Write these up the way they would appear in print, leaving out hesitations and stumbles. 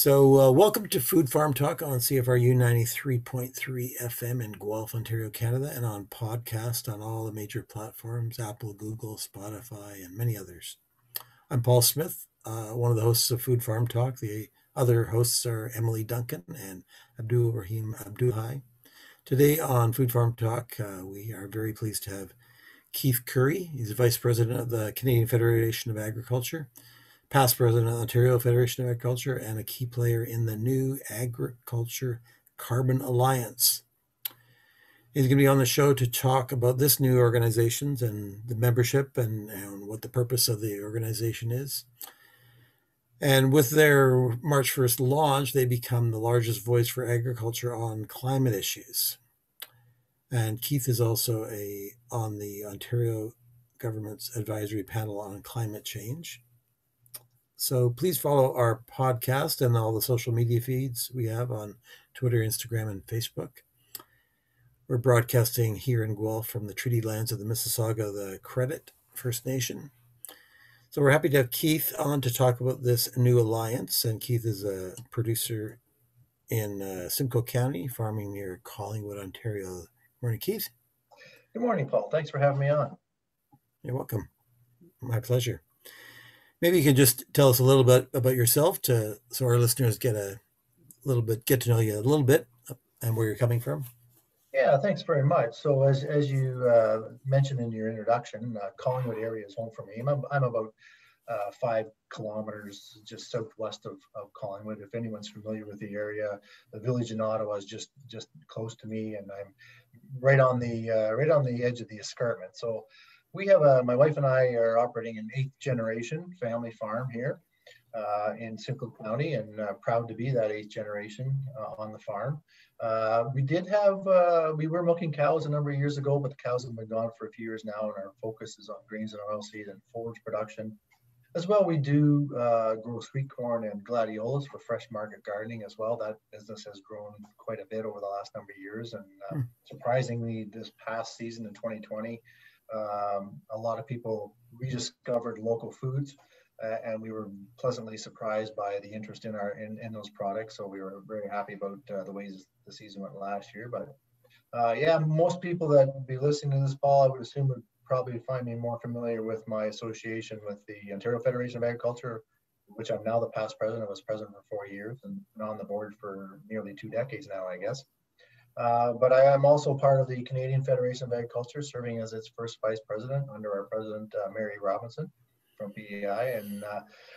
Welcome to Food Farm Talk on CFRU 93.3 FM in Guelph, Ontario, Canada, and on podcast on all the major platforms Apple, Google, Spotify, and many others. I'm Paul Smith, one of the hosts of Food Farm Talk. The other hosts are Emily Duncan and Abdul Rahim Abdulhai. Today on Food Farm Talk, we are very pleased to have Keith Currie. He's Vice President of the Canadian Federation of Agriculture, past president of the Ontario Federation of Agriculture, and a key player in the new Agriculture Carbon Alliance. He's going to be on the show to talk about this new organization and the membership and what the purpose of the organization is. And with their March 1st launch, they become the largest voice for agriculture on climate issues. And Keith is also on the Ontario government's advisory panel on climate change. So please follow our podcast and all the social media feeds we have on Twitter, Instagram, and Facebook. We're broadcasting here in Guelph from the treaty lands of the Mississauga, the Credit First Nation. So we're happy to have Keith on to talk about this new alliance. And Keith is a producer in Simcoe County, farming near Collingwood, Ontario. Morning, Keith. Good morning, Paul. Thanks for having me on. You're welcome. My pleasure. Maybe you can just tell us a little bit about yourself so our listeners get to know you a little bit and where you're coming from. Yeah, thanks very much. So as you mentioned in your introduction, Collingwood area is home for me. I'm about 5 kilometers just southwest of Collingwood. If anyone's familiar with the area, the village in Ottawa is just close to me, and I'm right on the edge of the escarpment. So we have my wife and I are operating an 8th generation family farm here in Simcoe County, and proud to be that 8th generation on the farm. We were milking cows a number of years ago, but the cows have been gone for a few years now, and our focus is on grains and oilseed and forage production. As well, we do grow sweet corn and gladiolas for fresh market gardening as well. That business has grown quite a bit over the last number of years, and surprisingly, this past season in 2020, a lot of people rediscovered local foods, and we were pleasantly surprised by the interest in those products. So we were very happy about the ways the season went last year. But most people that would be listening to this, Paul, I would assume would probably find me more familiar with my association with the Ontario Federation of Agriculture, which I'm now the past president. I was president for 4 years and been on the board for nearly 2 decades now, I guess. But I am also part of the Canadian Federation of Agriculture, serving as its first vice president under our president, Mary Robinson from PEI. And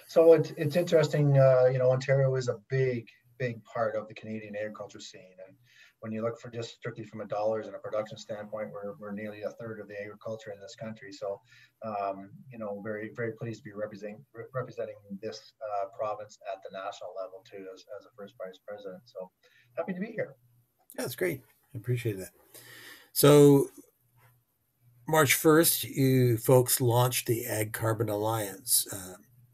so it's interesting, Ontario is a big part of the Canadian agriculture scene. And when you look for just strictly from a dollars and a production standpoint, we're nearly a third of the agriculture in this country. So, very, very pleased to be representing this province at the national level too, as a first vice president. So happy to be here. Yeah, that's great. I appreciate that. So March 1st, you folks launched the Ag Carbon Alliance.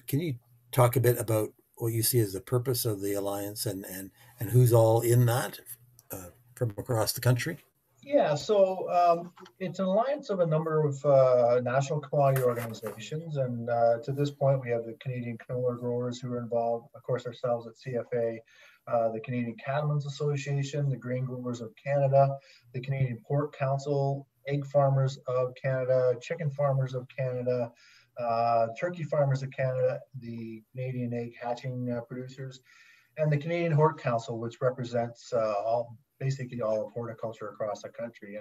Can you talk a bit about what you see as the purpose of the alliance and who's all in that from across the country? Yeah, so it's an alliance of a number of national commodity organizations. And to this point, we have the Canadian canola growers who are involved, of course, ourselves at CFA, the Canadian Cattlemen's Association, the Grain Growers of Canada, the Canadian Pork Council, Egg Farmers of Canada, Chicken Farmers of Canada, Turkey Farmers of Canada, the Canadian Egg Hatching Producers, and the Canadian Hort Council, which represents basically all of horticulture across the country.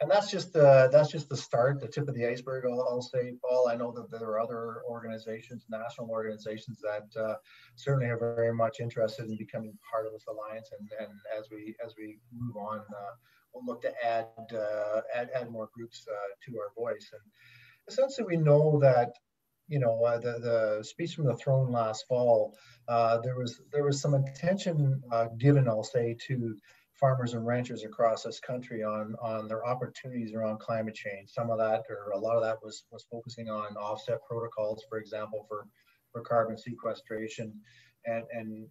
And that's just the start, the tip of the iceberg, I'll say, Paul. I know that there are other organizations, national organizations that certainly are very much interested in becoming part of this alliance. And as we move on, we'll look to add more groups to our voice. And essentially, we know that the speech from the throne last fall, there was some attention given, I'll say, to farmers and ranchers across this country on their opportunities around climate change. Some of that, or a lot of that, was focusing on offset protocols, for example, for carbon sequestration, and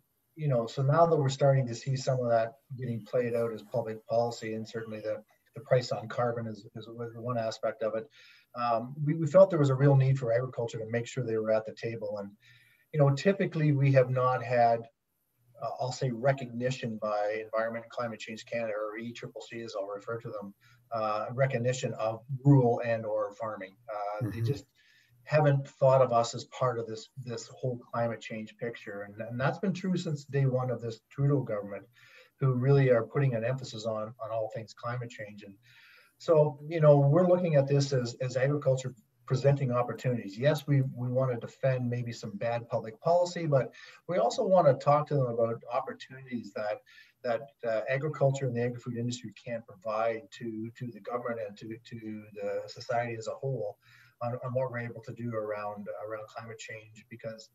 so now that we're starting to see some of that getting played out as public policy, and certainly the price on carbon is one aspect of it. We felt there was a real need for agriculture to make sure they were at the table. And typically we have not had I'll say recognition by Environment and Climate Change Canada, or ECCC as I'll refer to them, recognition of rural and or farming. They just haven't thought of us as part of this whole climate change picture. And that's been true since day one of this Trudeau government, who really are putting an emphasis on all things climate change. And so, we're looking at this as agriculture presenting opportunities. Yes, we want to defend maybe some bad public policy, but we also want to talk to them about opportunities that agriculture and the agri-food industry can provide to the government and to the society as a whole on what we're able to do around climate change. Because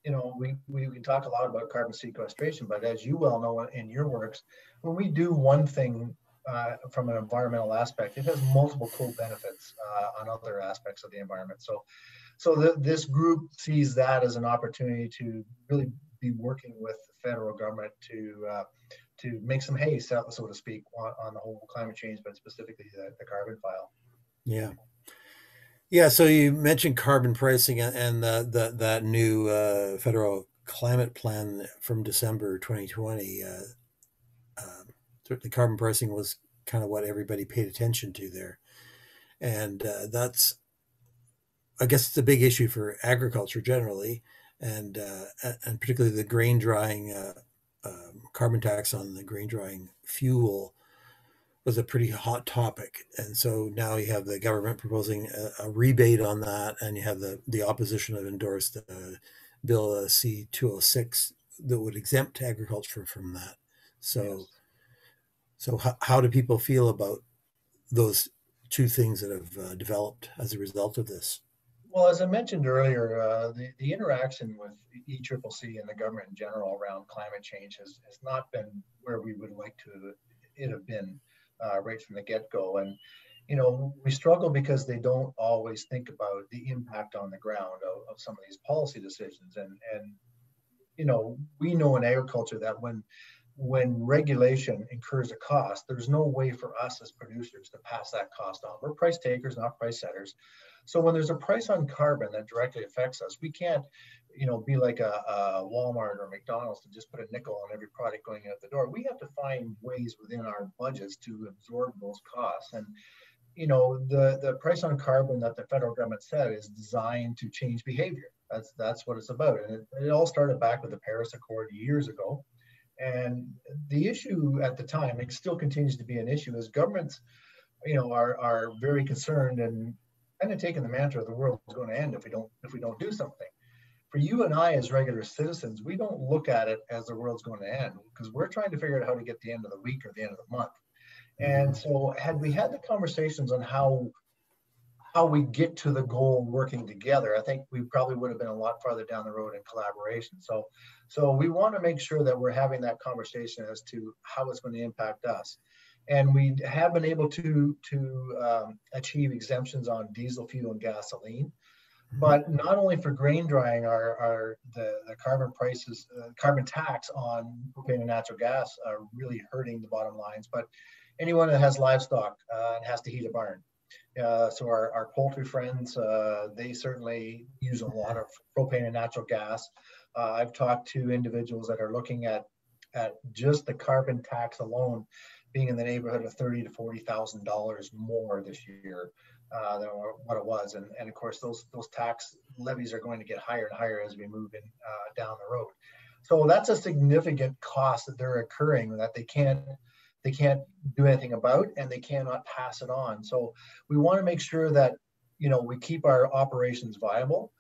we can talk a lot about carbon sequestration, but as you well know in your works, when we do one thing from an environmental aspect, it has multiple co-benefits on other aspects of the environment. So this group sees that as an opportunity to really be working with the federal government to make some hay, so to speak, on the whole climate change, but specifically the carbon file. Yeah. Yeah, so you mentioned carbon pricing and that new federal climate plan from December 2020. Certainly carbon pricing was kind of what everybody paid attention to there. And I guess it's a big issue for agriculture generally, and particularly the grain drying carbon tax on the grain drying fuel was a pretty hot topic. And so now you have the government proposing a rebate on that, and you have the opposition have endorsed Bill C-206 that would exempt agriculture from that. So, yes. So how do people feel about those two things that have developed as a result of this? Well, as I mentioned earlier, the interaction with ECCC and the government in general around climate change has not been where we would like it have been right from the get-go. And, we struggle because they don't always think about the impact on the ground of some of these policy decisions. And we know in agriculture that when regulation incurs a cost, there's no way for us as producers to pass that cost on. We're price takers, not price setters. So when there's a price on carbon that directly affects us, we can't, be like a Walmart or McDonald's to just put a nickel on every product going out the door. We have to find ways within our budgets to absorb those costs. And, the price on carbon that the federal government said is designed to change behavior. That's what it's about. And it all started back with the Paris Accord years ago. And the issue at the time, it still continues to be an issue, is governments, are very concerned and kind of taking the mantra of the world is going to end if we don't do something. For you and I as regular citizens, we don't look at it as the world's going to end, because we're trying to figure out how to get the end of the week or the end of the month. And so had we had the conversations on how we get to the goal working together, I think we probably would have been a lot farther down the road in collaboration. So we want to make sure that we're having that conversation as to how it's going to impact us. And we have been able to achieve exemptions on diesel fuel and gasoline, but not only for grain drying are the carbon prices, carbon tax on propane and natural gas are really hurting the bottom lines, but anyone that has livestock and has to heat a barn. So our poultry friends, they certainly use a lot of propane and natural gas. I've talked to individuals that are looking at just the carbon tax alone being in the neighborhood of $30,000 to $40,000 more this year than what it was. And of course, those tax levies are going to get higher and higher as we move in down the road. So that's a significant cost that they're incurring that they can't do anything about, and they cannot pass it on. So we want to make sure that, we keep our operations viable.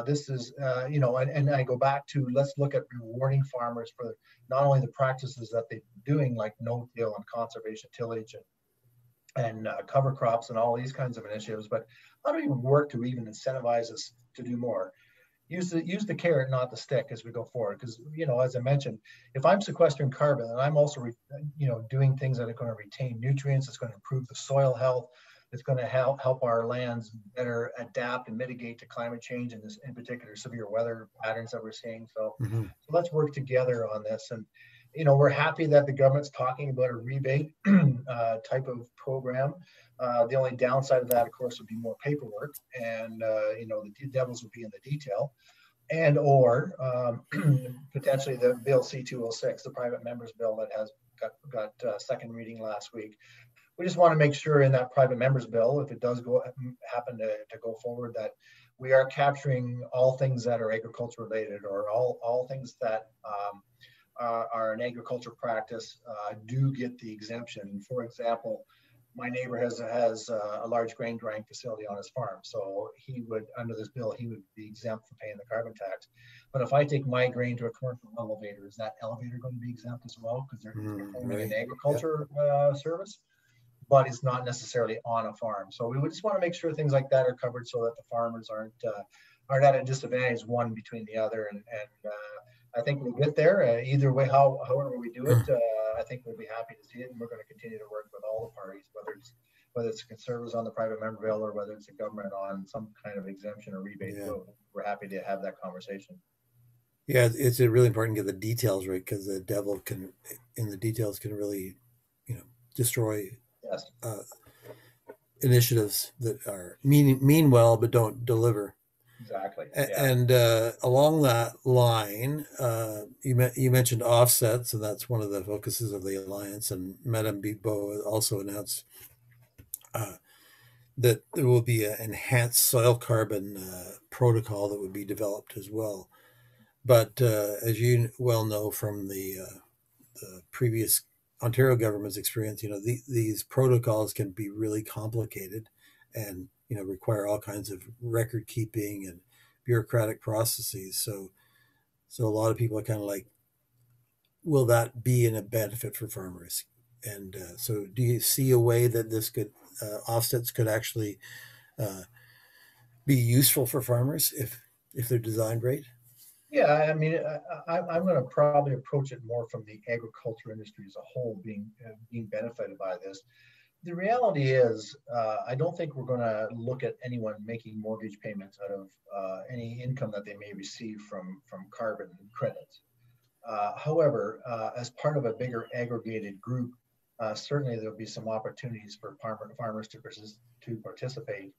This is, and I go back to, let's look at rewarding farmers for not only the practices that they're doing, like no-till and conservation tillage and cover crops and all these kinds of initiatives, but how do we work to even incentivize us to do more? Use the carrot, not the stick, as we go forward. Because, as I mentioned, if I'm sequestering carbon, and I'm also, doing things that are going to retain nutrients, it's going to improve the soil health, it's going to help our lands better adapt and mitigate to climate change, and in particular severe weather patterns that we're seeing. So let's work together on this. And we're happy that the government's talking about a rebate type of program. The only downside of that, of course, would be more paperwork, and the devils would be in the detail. and or potentially the Bill C-206, the private members bill that has got second reading last week. We just want to make sure in that private members bill, if it does happen to go forward, that we are capturing all things that are agriculture related, or all things that are an agriculture practice do get the exemption. For example, my neighbor has a large grain drying facility on his farm, so he would, under this bill, he would be exempt from paying the carbon tax. But if I take my grain to a commercial elevator, is that elevator going to be exempt as well, because they're performing an agriculture service, but it's not necessarily on a farm? So we would just want to make sure things like that are covered, so that the farmers aren't at a disadvantage one between the other. And I think we'll get there either way. However we do it, I think we'll be happy to see it, and we're going to continue to work with all the parties, whether it's conservatives on the private member bill, or whether it's the government on some kind of exemption or rebate. Yeah. We're happy to have that conversation. Yeah, it's really important to get the details right, because the devil in the details can really, destroy initiatives that are mean well but don't deliver. Exactly. And along that line, you mentioned offsets, and that's one of the focuses of the alliance. And Madame Bibeau also announced that there will be an enhanced soil carbon protocol that would be developed as well. But as you well know from the previous Ontario government's experience, these protocols can be really complicated, and require all kinds of record keeping and bureaucratic processes. So a lot of people are kind of like, will that be a benefit for farmers? And so do you see a way that this could, offsets could actually be useful for farmers if they're designed right? Yeah, I mean, I'm going to probably approach it more from the agriculture industry as a whole being benefited by this. The reality is, I don't think we're going to look at anyone making mortgage payments out of any income that they may receive from carbon credits. However, as part of a bigger aggregated group, certainly there'll be some opportunities for farmers to participate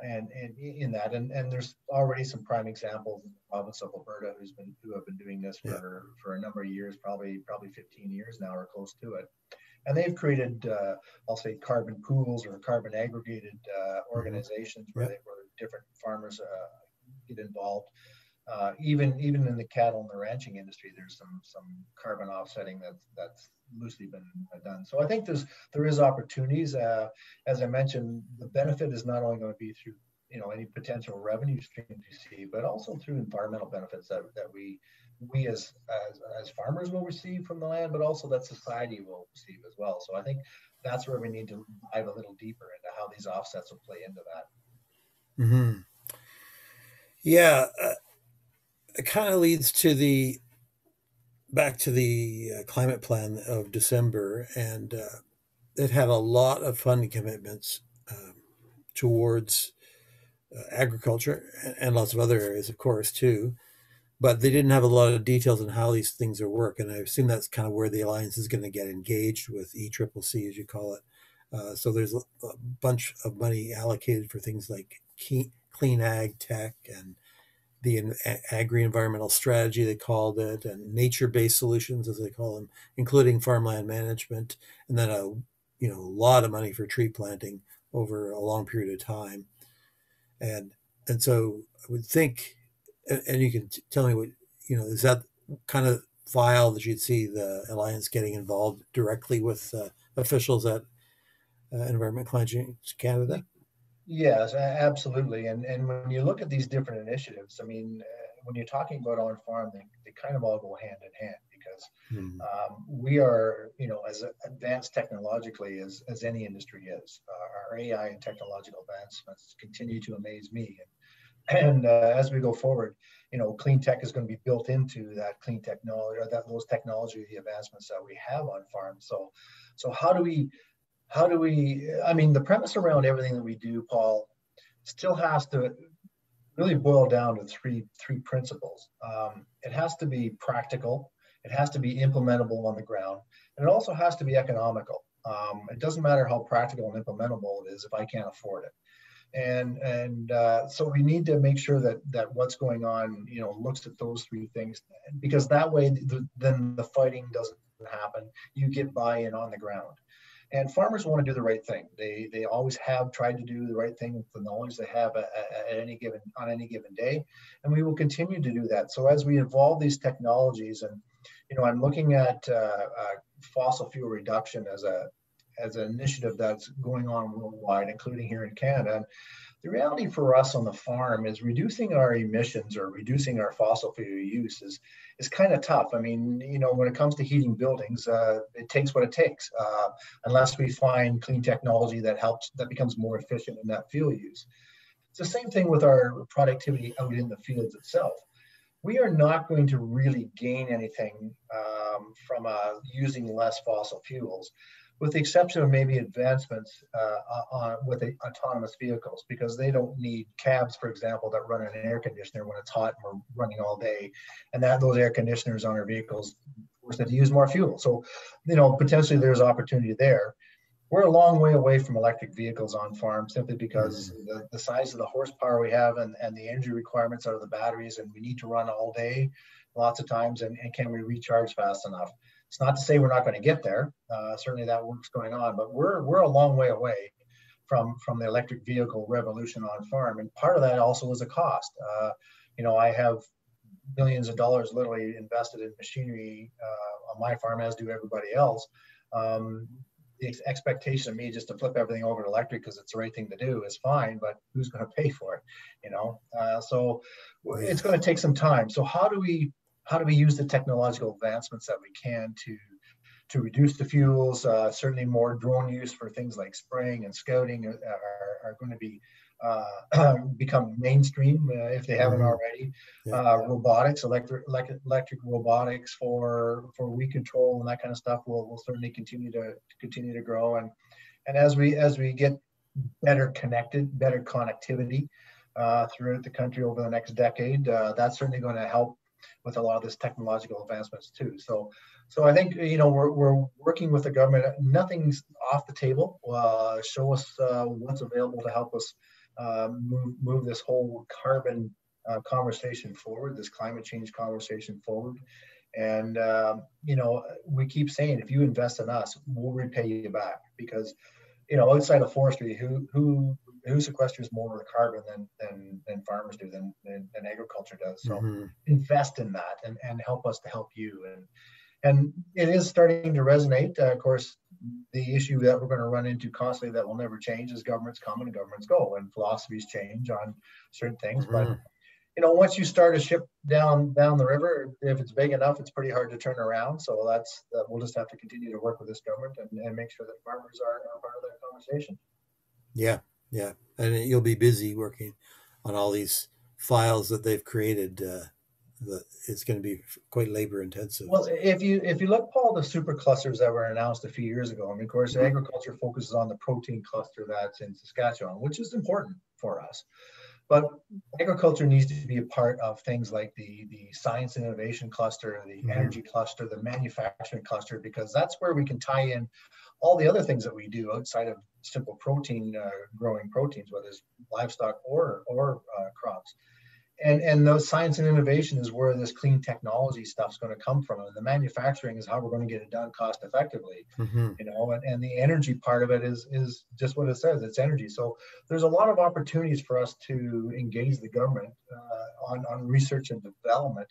and in that. And there's already some prime examples in the province of Alberta who have been doing this for a number of years, probably 15 years now or close to it. And they've created, I'll say, carbon pools or carbon aggregated organizations where different farmers get involved. Even in the cattle and the ranching industry, there's some carbon offsetting that's loosely been done. So I think there is opportunities. As I mentioned, the benefit is not only going to be through any potential revenue streams you see, but also through environmental benefits that we as farmers will receive from the land, but also that society will receive as well. So I think that's where we need to dive a little deeper into how these offsets will play into that. Mm-hmm. Yeah, it kind of leads to back to the climate plan of December, and it had a lot of funding commitments towards agriculture and lots of other areas, of course, too. But they didn't have a lot of details on how these things are work, and I assume that's kind of where the alliance is going to get engaged with ECCC, as you call it. So there's a bunch of money allocated for things like clean ag tech and the agri-environmental strategy, they called it, and nature-based solutions, as they call them, including farmland management, and then a lot of money for tree planting over a long period of time. And so I would think, and you can tell me what, is that kind of file that you'd see the alliance getting involved directly with officials at Environment Climate Change Canada? Yes, absolutely. And when you look at these different initiatives, I mean, when you're talking about on farm, they kind of all go hand in hand, because we are, as advanced technologically as any industry is. Our AI and technological advancements continue to amaze me. And as we go forward, clean tech is going to be built into that clean technology, or those technology advancements that we have on farm. So how do we, I mean, the premise around everything that we do, Paul, still has to really boil down to three principles. It has to be practical, it has to be implementable on the ground, and it also has to be economical. It doesn't matter how practical and implementable it is if I can't afford it. And so we need to make sure that what's going on, looks at those three things, because that way then the fighting doesn't happen. You get buy-in on the ground. And farmers want to do the right thing. They always have tried to do the right thing with the knowledge they have at any given day, and we will continue to do that. So as we evolve these technologies, and I'm looking at fossil fuel reduction as an initiative that's going on worldwide, including here in Canada. And the reality for us on the farm is reducing our emissions or reducing our fossil fuel use is kind of tough. I mean, when it comes to heating buildings, it takes what it takes, unless we find clean technology that becomes more efficient in that fuel use. It's the same thing with our productivity out in the fields itself. We are not going to really gain anything from using less fossil fuels, with the exception of maybe advancements with the autonomous vehicles, because they don't need cabs, for example, that run an air conditioner when it's hot and we're running all day, and those air conditioners on our vehicles force them to use more fuel. So, potentially there's opportunity there. We're a long way away from electric vehicles on farm, simply because the size of the horsepower we have and the energy requirements out of the batteries, and we need to run all day lots of times, and can we recharge fast enough? It's not to say we're not going to get there. Certainly that work's going on, but we're a long way away from the electric vehicle revolution on farm. And part of that also is a cost. I have millions of dollars literally invested in machinery on my farm, as do everybody else. The expectation of me just to flip everything over to electric because it's the right thing to do is fine, but who's going to pay for it? So it's going to take some time. So how do we use the technological advancements that we can to reduce the fuels? Certainly more drone use for things like spraying and scouting are going to be become mainstream if they haven't already. Robotics, electric robotics for weed control and that kind of stuff will certainly continue to grow. And as we get better connectivity throughout the country over the next decade, that's certainly going to help with a lot of this technological advancements too. So I think we're working with the government. Nothing's off the table. Show us what's available to help us move this whole carbon conversation forward, this climate change conversation forward. And we keep saying, if you invest in us, we'll repay you back, because outside of forestry, who sequesters more carbon than farmers do, than agriculture does. So invest in that and help us to help you. And it is starting to resonate. Of course, the issue that we're going to run into constantly that will never change is governments come and governments go, and philosophies change on certain things. But once you start a ship down the river, if it's big enough, it's pretty hard to turn around. So we'll just have to continue to work with this government and make sure that farmers are part of that conversation. Yeah, and you'll be busy working on all these files that they've created. It's going to be quite labor intensive. Well, if you look, Paul, the super clusters that were announced a few years ago, I mean, of course, agriculture focuses on the protein cluster that's in Saskatchewan, which is important for us. But agriculture needs to be a part of things like the science and innovation cluster, the energy cluster, the manufacturing cluster, because that's where we can tie in all the other things that we do outside of simple protein, growing proteins, whether it's livestock or crops. And those science and innovation is where this clean technology stuff is going to come from. And the manufacturing is how we're going to get it done cost effectively, and the energy part of it is just what it says, it's energy. So there's a lot of opportunities for us to engage the government on research and development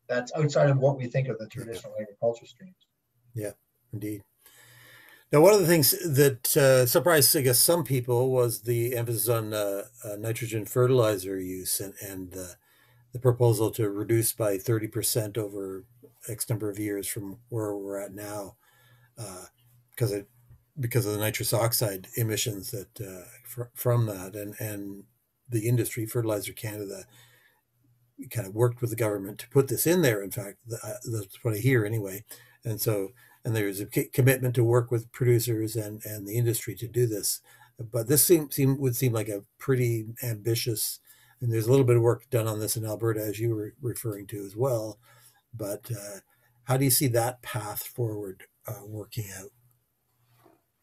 that's outside of what we think of the traditional agriculture streams. Yeah, indeed. Now, one of the things that surprised, I guess, some people was the emphasis on nitrogen fertilizer use and the proposal to reduce by 30% over X number of years from where we're at now, because of the nitrous oxide emissions that from that, and the industry, Fertilizer Canada, kind of worked with the government to put this in there. In fact, that's what I hear anyway, and so. And there's a commitment to work with producers and the industry to do this. But this would seem like a pretty ambitious, and there's a little bit of work done on this in Alberta, as you were referring to as well. But how do you see that path forward working out?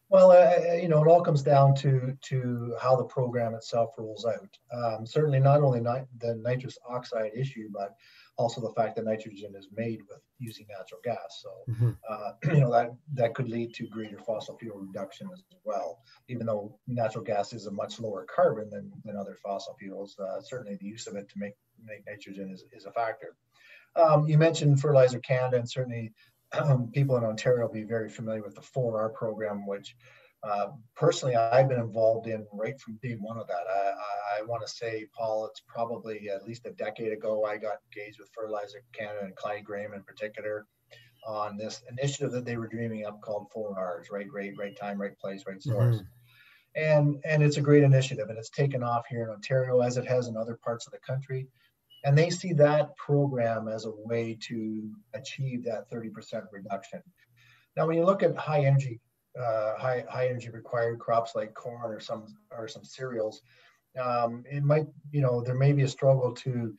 Well, it all comes down to how the program itself rolls out. Certainly, not only the nitrous oxide issue, but also the fact that nitrogen is made with using natural gas. So, Hmm. that could lead to greater fossil fuel reduction as well. Even though natural gas is a much lower carbon than other fossil fuels, certainly the use of it to make nitrogen is a factor. You mentioned Fertilizer Canada, and certainly people in Ontario will be very familiar with the 4R program, which personally I've been involved in right from day one of that. I want to say, Paul, it's probably at least a decade ago I got engaged with Fertilizer Canada and Clyde Graham in particular on this initiative that they were dreaming up called 4Rs, right rate, right time, right place, right source. Hmm. And it's a great initiative, and it's taken off here in Ontario as it has in other parts of the country. And they see that program as a way to achieve that 30% reduction. Now, when you look at high energy required crops like corn or some cereals, it might, there may be a struggle to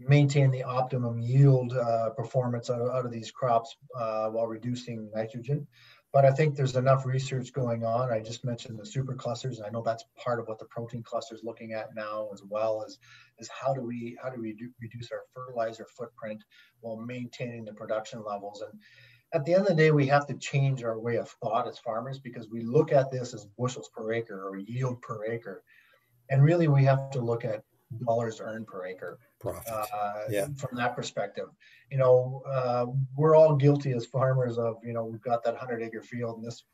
maintain the optimum yield performance out of these crops while reducing nitrogen. But I think there's enough research going on. I just mentioned the super clusters, and I know that's part of what the protein cluster is looking at now, as well as is how do we reduce our fertilizer footprint while maintaining the production levels. And at the end of the day, we have to change our way of thought as farmers, because we look at this as bushels per acre or yield per acre, and really we have to look at dollars earned per acre Profit. Yeah. from that perspective. We're all guilty as farmers of, we've got that 100-acre field, and this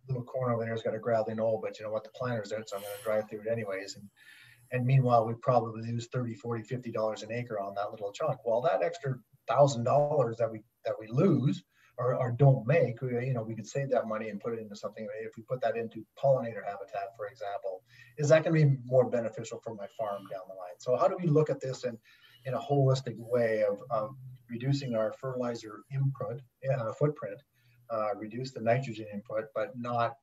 little corner over there has got a gravelly knoll, but you know what, the planter's out, so I'm going to drive through it anyways. And meanwhile, we probably lose 30, 40, $50 an acre on that little chunk. Well, that extra $1,000 that we lose or don't make, we could save that money and put it into something. If we put that into pollinator habitat, for example, is that going to be more beneficial for my farm down the line? So how do we look at this in a holistic way of reducing our fertilizer input footprint, reduce the nitrogen input, but not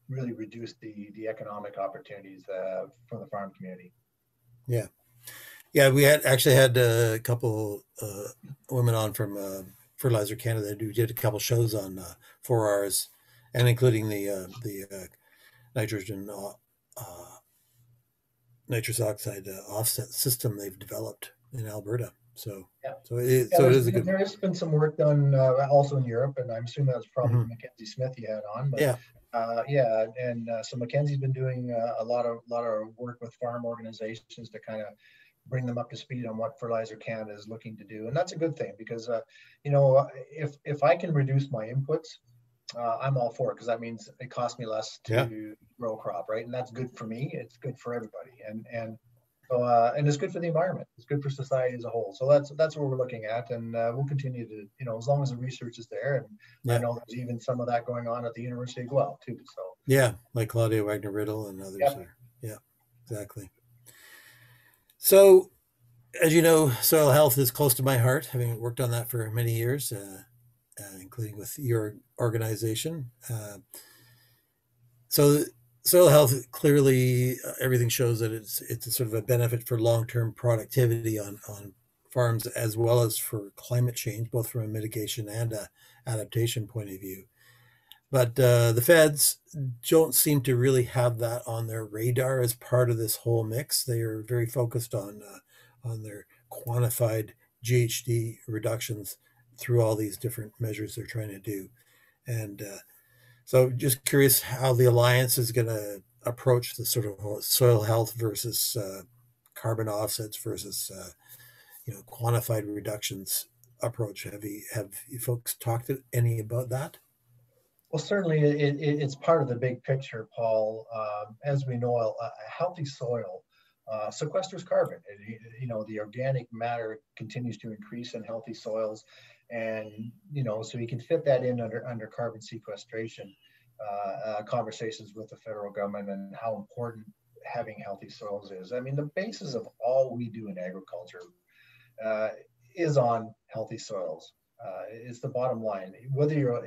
really reduce the economic opportunities for the farm community? Yeah. Yeah, we had a couple women on from Fertilizer Canada who did a couple shows on 4Rs, and including the nitrogen nitrous oxide offset system they've developed in Alberta. So Yeah. so it is a good. There has been some work done also in Europe, and I'm assuming that's probably Mhm. Mackenzie Smith you had on. But Yeah. yeah, and so Mackenzie's been doing a lot of work with farm organizations to kind of bring them up to speed on what Fertilizer Canada is looking to do, and that's a good thing, because if I can reduce my inputs, I'm all for it, because that means it costs me less Yeah. to grow a crop, right? And that's good for me. It's good for everybody, and so and it's good for the environment. It's good for society as a whole. So that's what we're looking at, and we'll continue to, as long as the research is there, and I Yeah. know there's even some of that going on at the University of Guelph too. So Yeah. Like Claudia Wagner Riddle and others yep. are. Yeah. Exactly. So, as you know, soil health is close to my heart, having worked on that for many years, including with your organization. So soil health, clearly, everything shows that it's a sort of a benefit for long-term productivity on farms, as well as for climate change, both from a mitigation and a adaptation point of view. But the feds don't seem to really have that on their radar as part of this whole mix. They are very focused on their quantified GHG reductions through all these different measures they're trying to do. And so just curious how the Alliance is going to approach the sort of soil health versus carbon offsets versus quantified reductions approach. Have you folks talked to any about that? Well, certainly it's part of the big picture, Paul. As we know, a healthy soil sequesters carbon. The organic matter continues to increase in healthy soils, and so you can fit that in under carbon sequestration conversations with the federal government, and how important having healthy soils is. I mean, the basis of all we do in agriculture uh, is on healthy soils. It's the bottom line.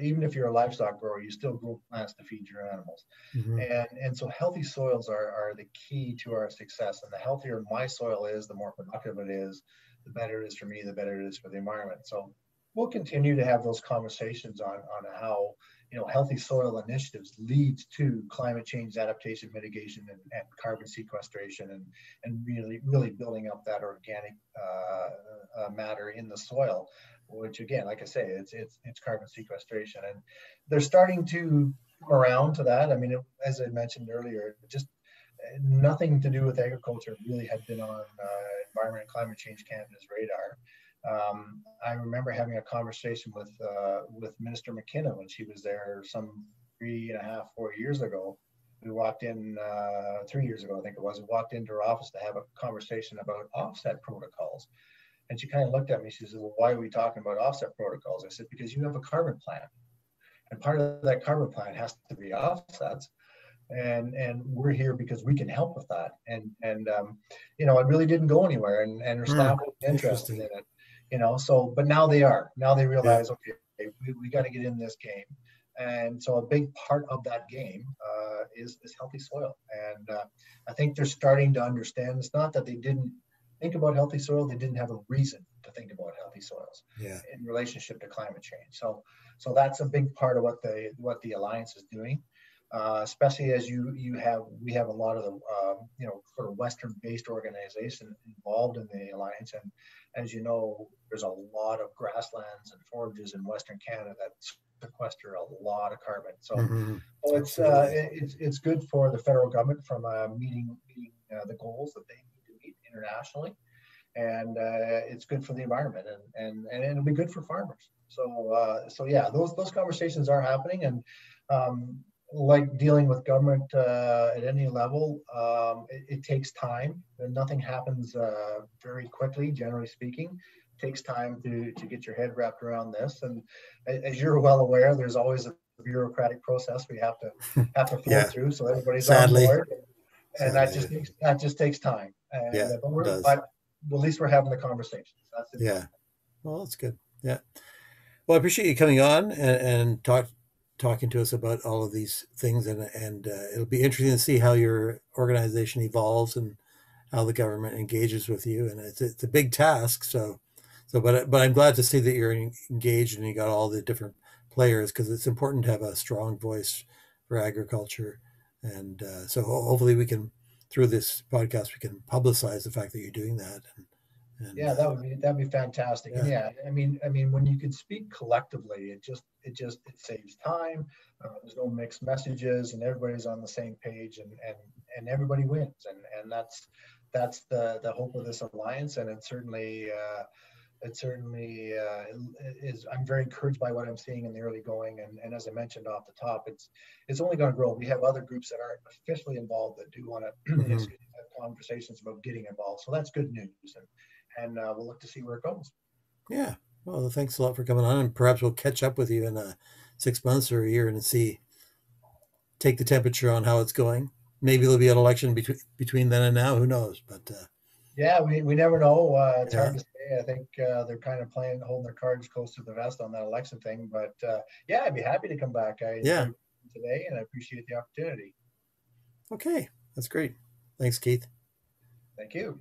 Even if you're a livestock grower, you still grow plants to feed your animals, Mm-hmm. and so healthy soils are the key to our success. And the healthier my soil is, the more productive it is, the better it is for me, the better it is for the environment. So we'll continue to have those conversations on how healthy soil initiatives leads to climate change adaptation, mitigation, and carbon sequestration, and really building up that organic matter in the soil, which again, like I say, it's carbon sequestration. And they're starting to come around to that. I mean, as I mentioned earlier, just nothing to do with agriculture really had been on Environment and Climate Change Canada's radar. I remember having a conversation with Minister McKenna when she was there some 3.5, 4 years ago. We walked in 3 years ago, I think it was. We walked into her office to have a conversation about offset protocols. And she kind of looked at me. She said, "Well, why are we talking about offset protocols?" I said, "Because you have a carbon plan. And part of that carbon plan has to be offsets. And we're here because we can help with that." And it really didn't go anywhere. And her staff was interested in it. So, but now they are. Now they realize, okay, we got to get in this game. And so a big part of that game is healthy soil. And I think they're starting to understand. It's not that they didn't think about healthy soil, they didn't have a reason to think about healthy soils in relationship to climate change. So that's a big part of what the Alliance is doing. Especially as we have a lot of the sort of Western-based organizations involved in the Alliance, and as you know, there's a lot of grasslands and forages in Western Canada that sequester a lot of carbon. So, it's good for the federal government from meeting the goals that they need to meet internationally, and it's good for the environment, and it'll be good for farmers. So yeah, those conversations are happening, and like dealing with government at any level, it takes time, and nothing happens very quickly, generally speaking. It takes time to get your head wrapped around this. And as you're well aware, there's always a bureaucratic process we have to flow through, so everybody's on board. And that just takes time. And, but at least we're having the conversations. That's it. Yeah. Well, that's good. Yeah. Well, I appreciate you coming on and talking to us about all of these things, and it'll be interesting to see how your organization evolves and how the government engages with you. And it's a big task. But I'm glad to see that you're engaged and you got all the different players, because it's important to have a strong voice for agriculture. And so hopefully we can, through this podcast, we can publicize the fact that you're doing that. And yeah, that'd be fantastic. Yeah. And yeah, I mean, when you can speak collectively, it saves time. There's no mixed messages, and everybody's on the same page, and everybody wins. And that's the hope of this alliance. And it certainly is. I'm very encouraged by what I'm seeing in the early going. And as I mentioned off the top, it's only going to grow. We have other groups that aren't officially involved that do want to have conversations about getting involved. So that's good news. And we'll look to see where it goes. Yeah. Well, thanks a lot for coming on, and perhaps we'll catch up with you in 6 months or a year and take the temperature on how it's going. Maybe there'll be an election between then and now. Who knows? But yeah, we never know. It's hard to say. I think they're kind of holding their cards close to the vest on that election thing. But yeah, I'd be happy to come back. Today, and I appreciate the opportunity. Okay, that's great. Thanks, Keith. Thank you.